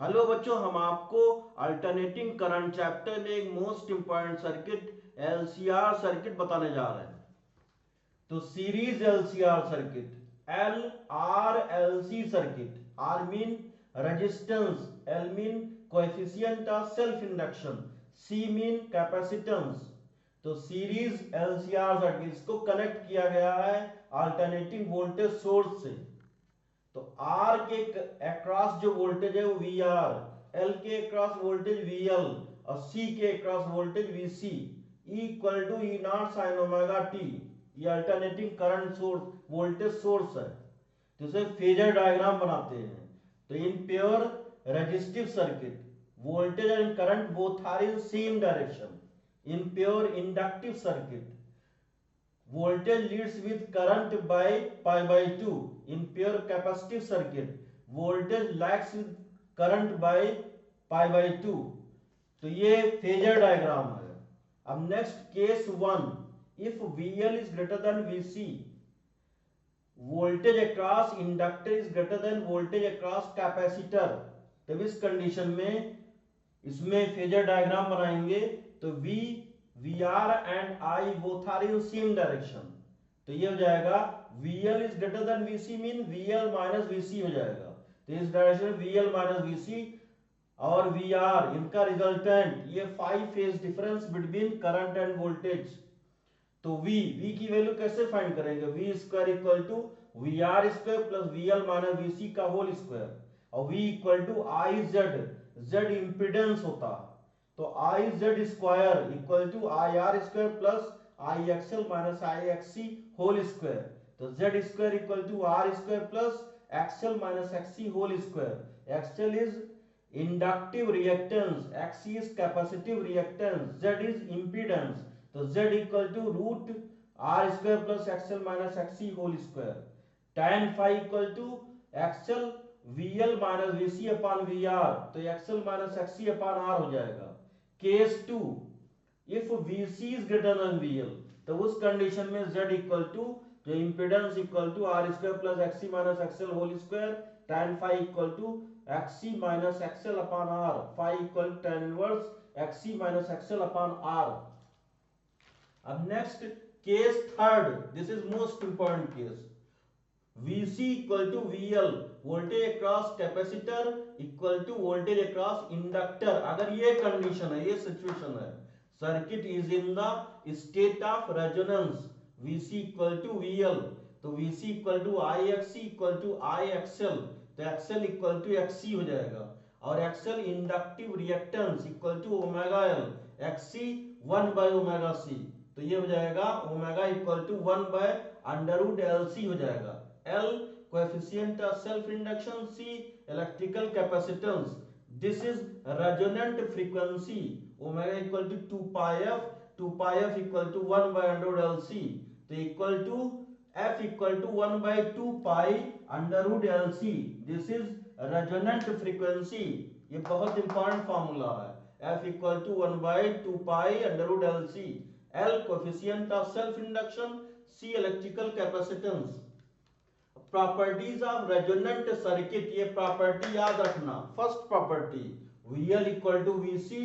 Hello बच्चों, हम आपको अल्टरनेटिंग करंट चैप्टर में एक most important circuit LCR circuit बताने जा रहे हैं। तो series LCR circuit, L R L C circuit, R mean resistance, L mean coefficient of self induction, C mean capacitance. तो सीरीज एलसीआर सर्किट, इसको connect किया गया है अल्टरनेटिंग वोल्टेज सोर्स से। तो आर के अक्रॉस जो वोल्टेज है वो वी आर, एल के अक्रॉस वोल्टेज वी एल और सी के across voltage V C, equal to E naught sine omega T. ये alternating current source, voltage source है। तो इसे फेजर डायग्राम बनाते हैं। तो in pure resistive circuit, voltage and current both are in same direction. In pure inductive circuit, voltage leads with current by pi by 2. In pure capacitive circuit, voltage lags with current by pi by 2. तो ये phasor diagram है। अब next case 1, if VL is greater than VC, voltage across inductor is greater than voltage across capacitor, तब इस condition में इसमें phasor diagram बनाएंगे। तो V VR and I both are in same direction। तो ये हो जाएगा VL is greater than VC mean VL minus VC हो जाएगा। तो इस डायरेक्शन में VL minus VC और VR इनका रिजल्टेंट, ये 5 phase difference between current and voltage. तो V की वैल्यू कैसे फाइंड करेंगे? V square equal to VR square plus VL minus VC का होल स्क्वायर, और V equal to IZ, Z impedance होता। तो IZ square equal to IR square plus IXL minus IXC whole square. तो Z square equal to R square plus XL minus XC whole square. XL is inductive reactance, XC is capacitive reactance, Z is impedance. तो Z equal to root R square plus XL minus XC whole square. tan phi equal to XL VL minus VC upon VR, तो XL minus XC upon R हो जाएगा। Case 2, if VC is greater than VL, तो उस condition में Z equal to जो impedance equal to R square plus XC minus XL whole square, tan phi equal to XC minus XL upon R, phi equal to tan inverse XC minus XL upon R। अब next case third, this is most important case. VC equal to VL, voltage across capacitor equal to voltage across inductor. अगर ये condition है, ये situation है, circuit is in the state of resonance, VC equal to VL, तो VC equal to IXC equal to IXL, तो XL equal to XC हो जाएगा। और XL inductive reactance equal to omega L, XC 1 by omega C, तो ये हो जाएगा ओमेगा equal to 1 by under root LC हो जाएगा। L coefficient of self induction, C electrical capacitance, this is resonant frequency, omega equal to 2 pi f, 2 pi f equal to 1 by under root LC, तो equal to f equal to 1 by 2 pi under root LC, this is resonant frequency। ये बहुत important formula है, f equal to 1 by 2 pi under root LC, L coefficient of self induction, C electrical capacitance। Properties of resonant circuit, ये property याद रखना। First property, VL equal to VC,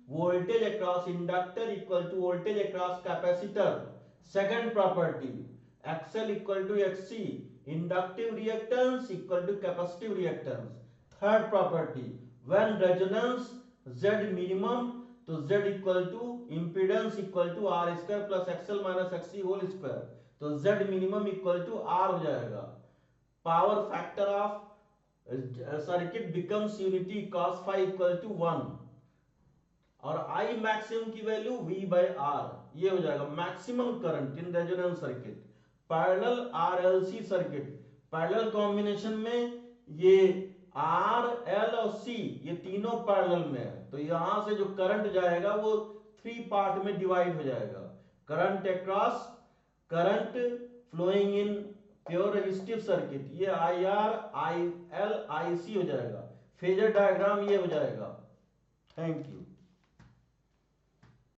voltage across inductor equal to voltage across capacitor. Second property, XL equal to XC, inductive reactance equal to capacitive reactance. Third property, when resonance Z minimum, तो Z equal to impedance equal to R square plus XL minus XC whole square, तो Z minimum equal to R हो जाएगा। Power factor of circuit becomes unity cos phi equal to 1, और I maximum की value V by R, ये हो जाएगा maximum current in resonance circuit. Parallel RLC circuit, parallel combination में ये R, L और C ये तीनों पैरेलल में है, तो यहां से जो करंट जाएगा वो 3 पार्ट में डिवाइड हो जाएगा। Current across, current flowing in pure resistive circuit, ये IR, IL, IC हो जाएगा। फेजर डायग्राम ये हो जाएगा। Thank you.